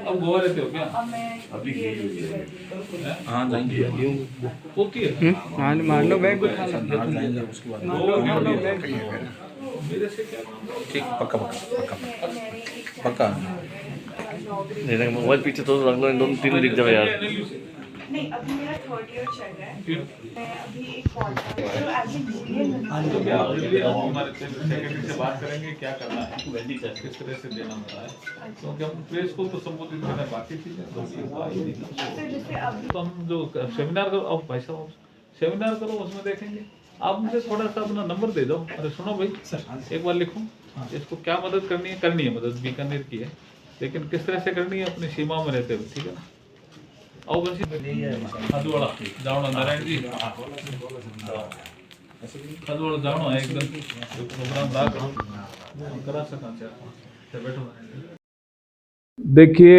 अब गोवा रहते हो क्या? अभी हाँ जाएंगे होती है। मान लो बैग उठा लो। जाएंगे उसके बाद मेरे से क्या ठीक पक्का पक्का पक्का पक्का नहीं मोबाइल पीछे तो रख लो, इन दोनों तीनों दिख जाए यार। नहीं, अभी मेरा थर्ड ईयर चल रहा है। मैं अभी एक पॉडकास्ट एज ए जूनियर हमारे सेक्रेटरी से बात करेंगे क्या करना है, किस तरह से देना होता है, क्योंकि हम प्रेस को तो संबोधित करना बाकी चीजें तो जैसे अभी तो हम जो सेमिनार करो, अब भाई साहब सेमिनार करो उसमें देखेंगे। आप मुझे थोड़ा सा अपना नंबर दे दो। अरे सुनो भाई एक बार लिखो, इसको क्या मदद करनी है मदद बीकानेर की है, लेकिन किस तरह से करनी है अपनी सीमा में रहते हुए, ठीक है ना। आओ बस खदवाड़ा जाओ नारायण जी खदवाड़ा जाओ एकदम प्रोग्राम ला करा सका बैठो। देखिए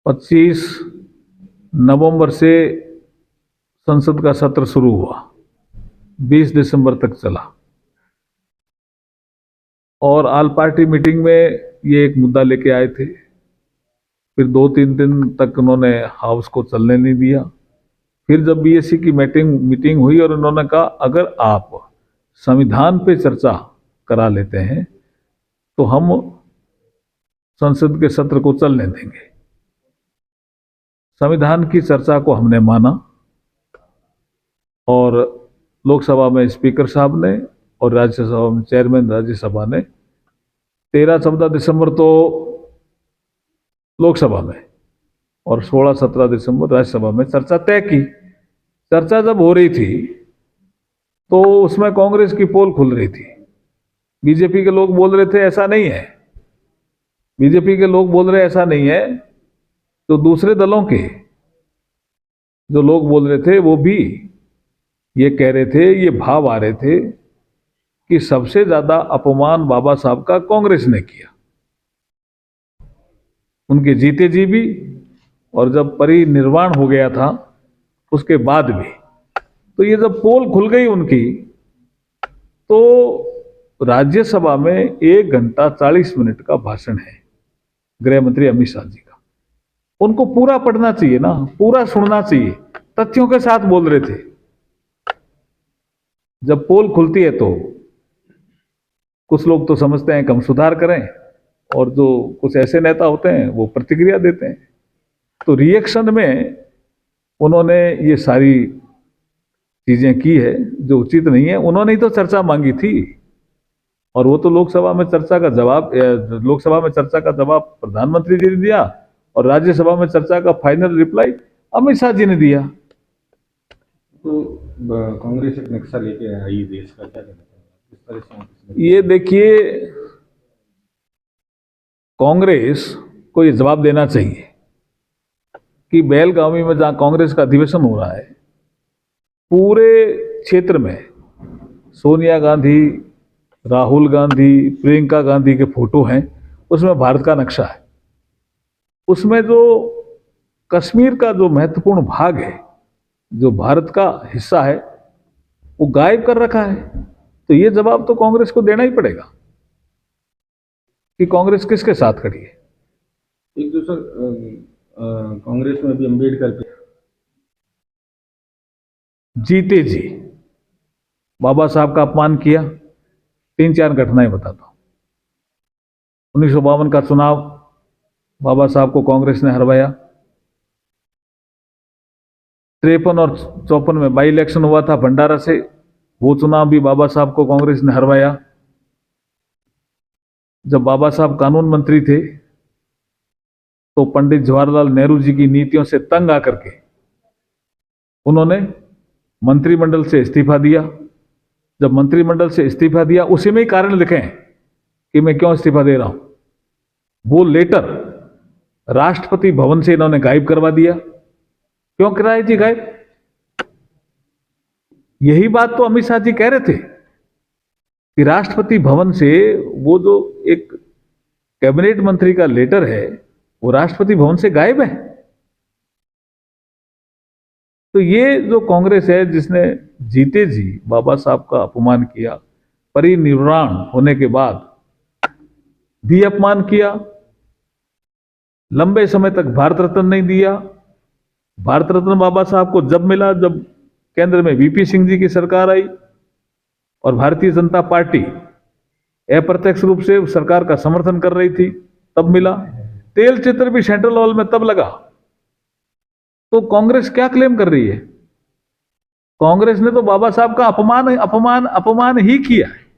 25 नवंबर से संसद का सत्र शुरू हुआ, 20 दिसंबर तक चला और ऑल पार्टी मीटिंग में ये एक मुद्दा लेके आए थे। फिर 2-3 दिन तक उन्होंने हाउस को चलने नहीं दिया। फिर जब बीएससी की मीटिंग हुई और उन्होंने कहा अगर आप संविधान पे चर्चा करा लेते हैं तो हम संसद के सत्र को चलने देंगे। संविधान की चर्चा को हमने माना और लोकसभा में स्पीकर साहब ने और राज्यसभा में चेयरमैन राज्यसभा ने 13-14 दिसंबर तो लोकसभा में और 16-17 दिसंबर राज्यसभा में चर्चा तय की। चर्चा जब हो रही थी तो उसमें कांग्रेस की पोल खुल रही थी। बीजेपी के लोग बोल रहे थे ऐसा नहीं है, बीजेपी के लोग बोल रहे ऐसा नहीं है, तो दूसरे दलों के जो लोग बोल रहे थे वो भी ये कह रहे थे, ये भाव आ रहे थे कि सबसे ज्यादा अपमान बाबा साहब का कांग्रेस ने किया, उनके जीते जी भी और जब परिनिर्वाण हो गया था उसके बाद भी। तो ये जब पोल खुल गई उनकी तो राज्यसभा में 1 घंटा 40 मिनट का भाषण है गृह मंत्री अमित शाह जी का। उनको पूरा पढ़ना चाहिए ना, पूरा सुनना चाहिए, तथ्यों के साथ बोल रहे थे। जब पोल खुलती है तो कुछ लोग तो समझते हैं कि हम सुधार करें और जो कुछ ऐसे नेता होते हैं वो प्रतिक्रिया देते हैं। तो रिएक्शन में उन्होंने ये सारी चीजें की है जो उचित नहीं है। उन्होंने ही तो चर्चा मांगी थी और वो तो लोकसभा में चर्चा का जवाब प्रधानमंत्री जी ने दिया और राज्यसभा में चर्चा का फाइनल रिप्लाई अमित शाह जी ने दिया। तो कांग्रेस एक नक्शा लेके आई देश का, क्या कहना है इस तरह से? ये देखिए कांग्रेस को ये जवाब देना चाहिए कि बेलगावी में जहां कांग्रेस का अधिवेशन हो रहा है, पूरे क्षेत्र में सोनिया गांधी, राहुल गांधी, प्रियंका गांधी के फोटो हैं, उसमें भारत का नक्शा है। उसमें जो कश्मीर का जो महत्वपूर्ण भाग है, जो भारत का हिस्सा है, वो गायब कर रखा है। तो ये जवाब तो कांग्रेस को देना ही पड़ेगा कि कांग्रेस किसके साथ खड़ी है। एक दूसरा कांग्रेस में भी अम्बेडकर पे जीते जी बाबा साहब का अपमान किया। 3-4 घटनाएं बताता हूं। 1952 का चुनाव बाबा साहब को कांग्रेस ने हरवाया। 53 और 54 में बाई इलेक्शन हुआ था भंडारा से, वो चुनाव भी बाबा साहब को कांग्रेस ने हरवाया। जब बाबा साहब कानून मंत्री थे तो पंडित जवाहरलाल नेहरू जी की नीतियों से तंग आकर के उन्होंने मंत्रिमंडल से इस्तीफा दिया। जब मंत्रिमंडल से इस्तीफा दिया, उसी में ही कारण लिखे कि मैं क्यों इस्तीफा दे रहा हूं। वो लेटर राष्ट्रपति भवन से इन्होंने गायब करवा दिया। क्यों कराई थी गायब? यही बात तो अमित शाह जी कह रहे थे कि राष्ट्रपति भवन से वो जो एक कैबिनेट मंत्री का लेटर है वो राष्ट्रपति भवन से गायब है। तो ये जो कांग्रेस है जिसने जीते जी बाबा साहब का अपमान किया, परिनिर्वाण होने के बाद भी अपमान किया, लंबे समय तक भारत रत्न नहीं दिया। भारत रत्न बाबा साहब को जब मिला जब केंद्र में वीपी सिंह जी की सरकार आई और भारतीय जनता पार्टी अप्रत्यक्ष रूप से सरकार का समर्थन कर रही थी, तब मिला। तेल चित्र भी सेंट्रल हॉल में तब लगा। तो कांग्रेस क्या क्लेम कर रही है? कांग्रेस ने तो बाबा साहब का अपमान अपमान अपमान ही किया है।